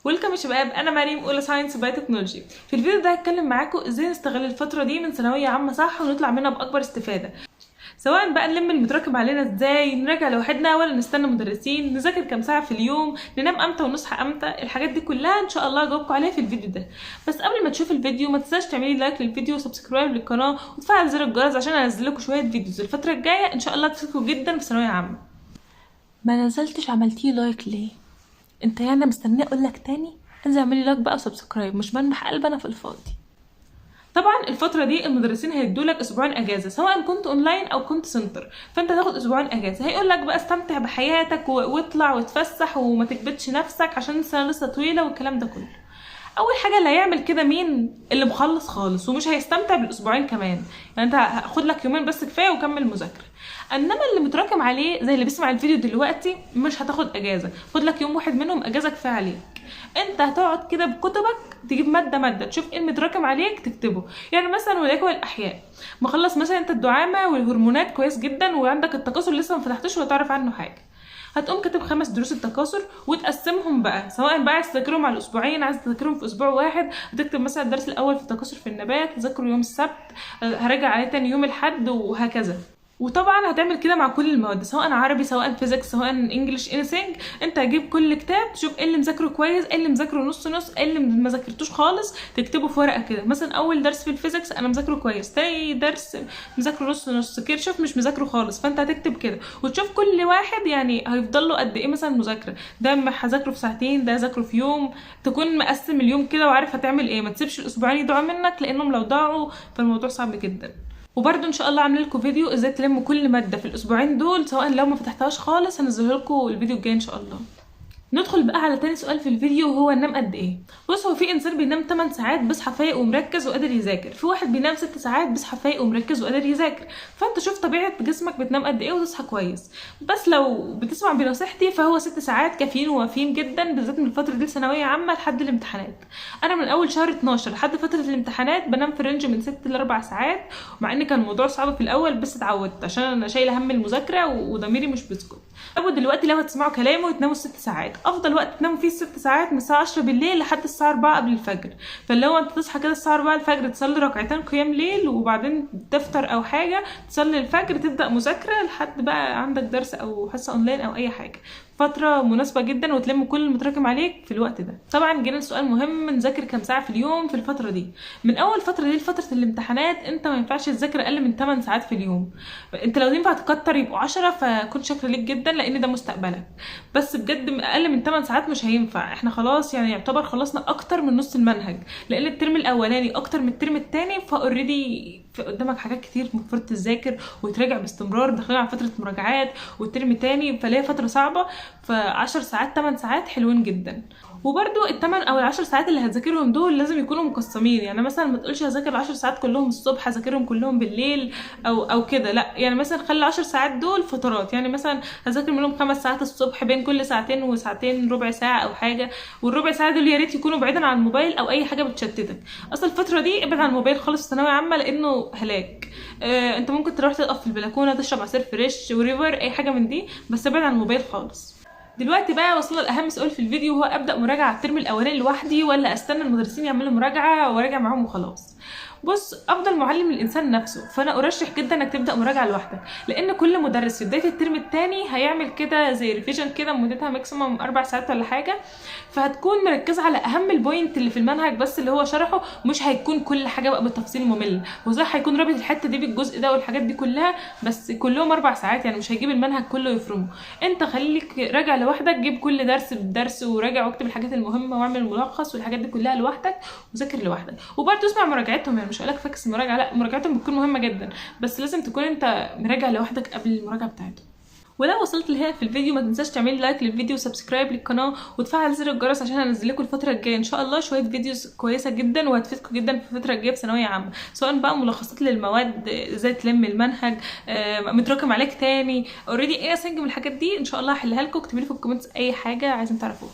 ويلكم يا شباب، انا مريم اولى ساينس باي تكنولوجي. في الفيديو ده هتكلم معاكم ازاي نستغل الفتره دي من ثانويه عامه صح ونطلع منها باكبر استفاده، سواء بقى نلم المتراكم علينا ازاي، نراجع لوحدنا ولا نستنى مدرسين، نذاكر كام ساعه في اليوم، ننام امتى ونصحى امتى. الحاجات دي كلها ان شاء الله هجاوبكم عليها في الفيديو ده. بس قبل ما تشوف الفيديو ما تنساش تعملي لايك للفيديو وسبسكرايب للقناه وتفعل زر الجرس عشان انزل لكم شويه فيديوز الفتره الجايه ان شاء الله تفيدكم جدا في ثانويه عامه. ما نزلتش عملتيه لايك ليه؟ انت يعني مستنيه اقول لك تاني؟ انزل اعملي لايك بقى وسبسكرايب، مش بنبح قلب انا في الفاضي. طبعا الفتره دي المدرسين هيدولك اسبوعين اجازه، سواء كنت اونلاين او كنت سنتر، فانت هتاخد اسبوعين اجازه. هيقول لك بقى استمتع بحياتك واطلع وتفسح وما تكبتش نفسك عشان السنه لسه طويله والكلام ده كله. اول حاجه اللي هيعمل كده مين؟ اللي مخلص خالص ومش هيستمتع بالاسبوعين كمان. يعني انت هاخد لك يومين بس كفايه وكمل مذاكره. انما اللي متراكم عليه زي اللي بيسمع الفيديو دلوقتي مش هتاخد اجازه، خد لك يوم واحد منهم اجازه كفايه عليك. انت هتقعد كده بكتبك تجيب ماده تشوف ايه المتراكم عليك تكتبه. يعني مثلا وليكن الاحياء، مخلص مثلا انت الدعامه والهرمونات كويس جدا وعندك التكاثر لسه ما فتحتوش ولا تعرف عنه حاجه، هتقوم كاتب 5 دروس التكاثر وتقسمهم بقى، سواء بقى عايز تذاكرهم على الاسبوعين، عايز تذاكرهم في اسبوع واحد. هتكتب مثلا الدرس الاول في التكاثر في النبات تذاكره يوم السبت، هراجع عليه تاني يوم الاحد وهكذا. وطبعا هتعمل كده مع كل المواد، سواء عربي سواء فيزيكس سواء انجلش انيثينج. انت هتجيب كل كتاب تشوف ايه اللي مذاكره كويس، ايه اللي مذاكره نص نص، ايه اللي ما ذاكرتوش خالص تكتبه في ورقه كده. مثلا اول درس في الفيزيكس انا مذاكره كويس، تاني درس مذاكره نص نص، كيرشوف مش مذاكره خالص. فانت هتكتب كده وتشوف كل واحد يعني هيفضل له قد ايه مثلا مذاكره، ده هذاكره في ساعتين، ده هذاكره في يوم. تكون مقسم اليوم كده وعارف هتعمل ايه، ما تسيبش الاسبوعين يضيعوا منك لانهم لو ضاعوا فالموضوع صعب جدا. وبرده ان شاء الله عامله لكم فيديو ازاي تلموا كل ماده في الاسبوعين دول، سواء لو ما فتحتهاش خالص هنزله لكم الفيديو الجاي ان شاء الله. ندخل بقى على تاني سؤال في الفيديو وهو ننام قد ايه. بص، هو في انسان بينام 8 ساعات بيصحى فايق ومركز وقادر يذاكر، في واحد بينام 6 ساعات بيصحى فايق ومركز وقادر يذاكر. فانت شوف طبيعه جسمك بتنام قد ايه وتصحى كويس. بس لو بتسمع بنصيحتي فهو 6 ساعات كافيين ووافيين جدا، بالذات من الفتره دي ثانويه عامه لحد الامتحانات. انا من اول شهر 12 لحد فتره الامتحانات بنام في رينج من 6 ل 4 ساعات، مع ان كان الموضوع صعب في الاول بس اتعودت عشان انا شايله هم المذاكره وضميري مش بيسكت. دلوقتي لو هتسمعوا كلامي وتناموا 6 ساعات، افضل وقت تناموا فيه 6 ساعات من الساعه 10 بالليل لحد الساعه 4 قبل الفجر. فاللي هو انت تصحى كده الساعه 4 الفجر تصلي ركعتين قيام ليل وبعدين تفطر او حاجه، تصلي الفجر، تبدا مذاكره لحد بقى عندك درس او حصه اونلاين او اي حاجه. فتره مناسبه جدا وتلم كل المتراكم عليك في الوقت ده. طبعا جينا لسؤال مهم، نذاكر كام ساعه في اليوم في الفتره دي؟ من اول فتره دي لفتره الامتحانات انت ما ينفعش تذاكر اقل من 8 ساعات في اليوم. انت لو ينفع تكتر يبقوا 10 فكنت شاكره ليك جدا لان ده مستقبلك، بس بجد اقل من 8 ساعات مش هينفع. احنا خلاص يعني يعتبر خلصنا اكتر من نص المنهج، لان الترم الاولاني اكتر من الترم الثاني، فاوريدي في قدامك حاجات كتير المفروض تذاكر وتراجع باستمرار، داخلين على فتره مراجعات والترم تاني فليه فتره صعبه. ف10 ساعات 8 ساعات حلوين جدا. وبرده الثمان او ال10 ساعات اللي هتذاكرهم دول لازم يكونوا مقسمين، يعني مثلا ما تقولش هذاكر 10 ساعات كلهم الصبح هذاكرهم كلهم بالليل او كده، لا. يعني مثلا خلي 10 ساعات دول فترات، يعني مثلا هذاكر منهم 5 ساعات الصبح بين كل ساعتين وساعتين ربع ساعه او حاجه، والربع ساعه دول يا ريت يكونوا بعيدا عن الموبايل او اي حاجه بتشتتك. اصلا الفتره دي ابعد عن الموبايل خالص في ثانويه عامه لانه هلاك. انت ممكن تروح تقف في البلكونه تشرب عصير فريش وريفر اي حاجه من دي، بس ابعد عن الموبايل خالص. دلوقتي بقى وصلنا لاهم سؤال في الفيديو، هو ابدا مراجعه على الترم الاولاني لوحدي ولا استنى المدرسين يعملوا مراجعه وراجع معاهم وخلاص؟ بص، افضل معلم الانسان نفسه، فانا ارشح جدا انك تبدا مراجعه لوحدك، لان كل مدرس في بدايه الترم الثاني هيعمل كده زي ريفيجن كده مدتها ماكسيموم 4 ساعات ولا حاجه، فهتكون مركزه على اهم البوينت اللي في المنهج بس اللي هو شرحه، مش هيكون كل حاجه بقى بالتفصيل ممل. وصح هيكون رابط الحته دي بالجزء ده والحاجات دي كلها، بس كلهم 4 ساعات يعني مش هيجيب المنهج كله يفرمه. انت خليك راجع لوحدك، جيب كل درس بالدرس وراجع واكتب الحاجات المهمه واعمل ملخص والحاجات دي كلها لوحدك وذاكر لوحدك. وبرده اسمع مراجعتهم، يعني مش هقولك فاكس المراجعه، لا، مراجعتهم بتكون مهمه جدا بس لازم تكون انت مراجع لوحدك قبل المراجعه بتاعتهم. ولو وصلت لهنا في الفيديو ما تنساش تعملي لايك للفيديو وسبسكرايب للقناه وتفعل زر الجرس عشان هنزل لكم الفتره الجايه ان شاء الله شويه فيديوز كويسه جدا وهتفيدكم جدا في الفتره الجايه في ثانويه عامه، سواء بقى ملخصات للمواد، ازاي تلم المنهج، متراكم عليك تاني اوريدي ايه اسنج من الحاجات دي ان شاء الله هحلها لكم. اكتبوا لي في الكومنتس اي حاجه عايزين تعرفوها.